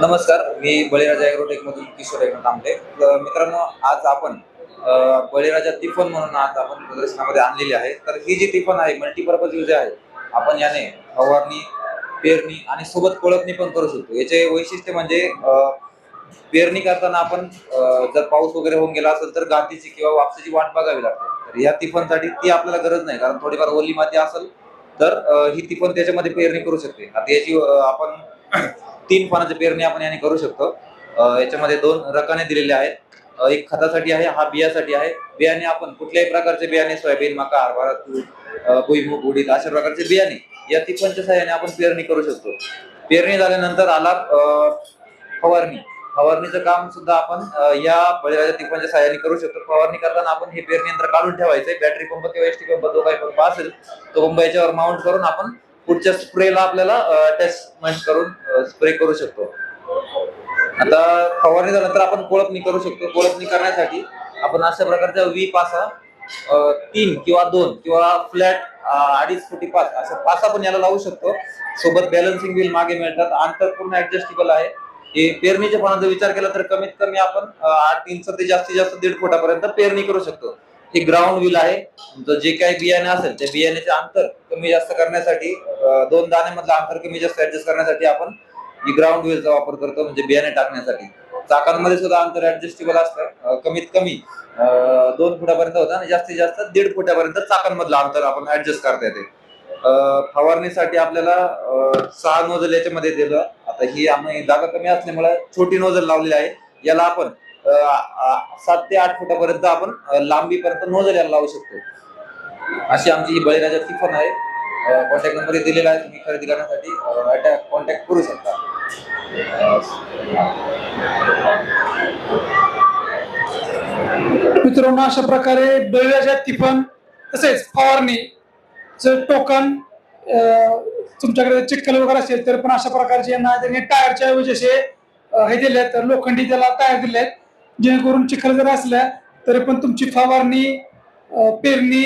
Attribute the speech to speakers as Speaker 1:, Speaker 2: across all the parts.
Speaker 1: नमस्कार, मी बळीराजा ॲग्रोटेकमधून किशोर एकनाथ तांबे. मित्रांनो, आज आपण बळीराजा तिफन म्हणून आज आपण प्रदर्शनामध्ये आणलेली आहे. तर ही जी तिफन आहे मल्टीपर्पज यूज आहे. आपण याने फवारणी, पेरणी आणि सोबत कोळपणी पण करू शकतो. याचे वैशिष्ट्य म्हणजे पेरणी करताना आपण जर पाऊस वगैरे होऊन गेला असेल तर गाठीची किंवा वापसीची वाट बघावी लागते. तर या तिफनसाठी ती आपल्याला गरज नाही, कारण थोडीफार ओली माती असेल तर ही तिफन त्याच्यामध्ये पेरणी करू शकते. आता याची आपण 3 पानाची पेरणी आपण याने करू शकतो. याच्यामध्ये 2 रकाने दिलेले आहेत. एक खतासाठी आहे, हा बियासाठी आहे. बियाणे आपण कुठल्याही प्रकारचे बियाणे सोयाबीन, मका, हरभरा, तूर, भुईमूग, उडीद अशा प्रकारचे बियाणे या तिफनच्या सहाय्याने आपण पेरणी करू शकतो. पेरणी झाल्यानंतर आला फवारणी. फवारणीचं काम सुद्धा आपण या बळीराजा तिफनच्या सहाय्याने करू शकतो. फवारणी करताना आपण हे पेरणी यंत्र काढून ठेवायचंय. बॅटरी पंप किंवा एसटी पंप जो काही पंप असेल तो पंप याच्यावर माउंट करून आपण पुढच्या स्प्रेला आपल्याला अटॅचमेंट करून स्प्रे करू शकतो. आता फवारणी झाल्यानंतर आपण कोळपणी करू शकतो. कोळपणी करण्यासाठी आपण अशा प्रकारच्या व्ही पासा 3 किंवा 2 किंवा फ्लॅट 2.5 फुटी 5 अशा पासा पण याला लावू शकतो. सोबत बॅलन्सिंग व्हील मागे मिळतात. अंतर पूर्ण ऍडजस्टेबल आहे. हे पेरणीच्या पानाचा विचार केला तर कमीत कमी आपण 8 इंच ते जास्तीत जास्त 1.5 फुटापर्यंत पेरणी करू शकतो. हे ग्राउंड व्हील आहे. जे काही बियाणे असेल त्या बियाण्याचे अंतर कमी जास्त करण्यासाठी 2 दाण्यामधलं अंतर कमी जास्त ऍडजस्ट करण्यासाठी आपण ही ग्राउंड व्हीलचा वापर करतो, म्हणजे बियाणे टाकण्यासाठी. चाकांमध्ये सुद्धा अंतर ऍडजस्टेबल असतं. कमीत कमी 2 फुटापर्यंत होतं आणि जास्तीत जास्त 1.5 फुटापर्यंत चाकांमधलं अंतर आपण ऍडजस्ट करता येते. फवारणीसाठी आपल्याला 6 नोझल याच्यामध्ये दिलं. आता ही आम्ही जागा कमी असल्यामुळे छोटी नोझल लावलेली आहे. याला आपण 7 ते 8 फुटापर्यंत आपण लांबीपर्यंत नोझल याला लावू शकतो. अशी आमची ही बळीराजा तिफन आहे. कॉन्टॅक्ट नंबर दिलेला आहे. तुम्ही खरेदी करण्यासाठी कॉन्टॅक्ट करू शकता.
Speaker 2: मित्रांनो, अशा प्रकारे बळीराजा तिफन तसेच फवारणी टोकन तुमच्याकडे चिखल वगैरे असेल तर पण अशा प्रकारचे यांना त्यांनी टायरच्या ऐवजी असे हे दिले आहेत, लोखंडी त्याला टायर दिले आहेत, जेणेकरून चिखल जर असल्या तरी पण तुमची फवारणी पेरणी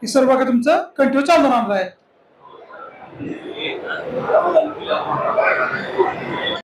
Speaker 2: हे सर्व काही तुमचं कंटिन्यू चालू राहणार आहे.